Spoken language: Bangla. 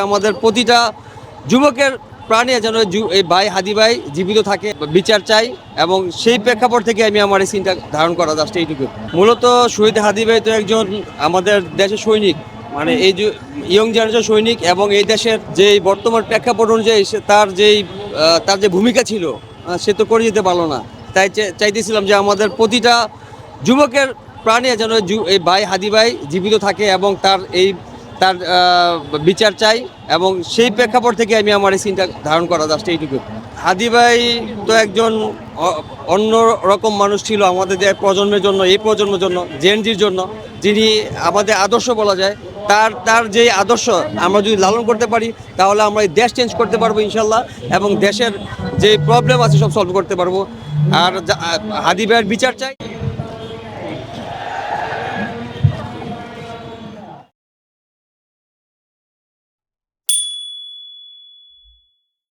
আমাদের প্রতিটা যুবকের প্রাণে যেন এই ভাই হাদি ভাই জীবিত থাকে, বিচার চাই। এবং সেই প্রেক্ষাপট থেকে আমি আমার এই সিনটা ধারণ করা যাচ্ছে এইটুকু। মূলত শহীদ হাদি ভাই তো একজন আমাদের দেশের সৈনিক, মানে এই যে ইয়ং জেনারেশন সৈনিক, এবং এই দেশের যে বর্তমান প্রেক্ষাপট অনুযায়ী তার যে ভূমিকা ছিল সে তো করে যেতে পারলো না। তাই চাইতেছিলাম যে আমাদের প্রতিটা যুবকের প্রাণে যেন এই ভাই হাদি ভাই জীবিত থাকে এবং তার বিচার চাই। এবং সেই প্রেক্ষাপট থেকে আমি আমার এই সিনটা ধারণ করা যাচ্ছে এইটুকু। হাদি ভাই তো একজন অন্য রকম মানুষ ছিল আমাদের প্রজন্মের জন্য, এই প্রজন্মের জন্য, জেনজির জন্য, যিনি আমাদের আদর্শ বলা যায়। তার যে আদর্শ আমরা যদি লালন করতে পারি তাহলে আমরা এই দেশ চেঞ্জ করতে পারবো ইনশাল্লাহ, এবং দেশের যে প্রবলেম আছে সব সলভ করতে পারবো। আর হাদি ভাইয়ের বিচার চাই।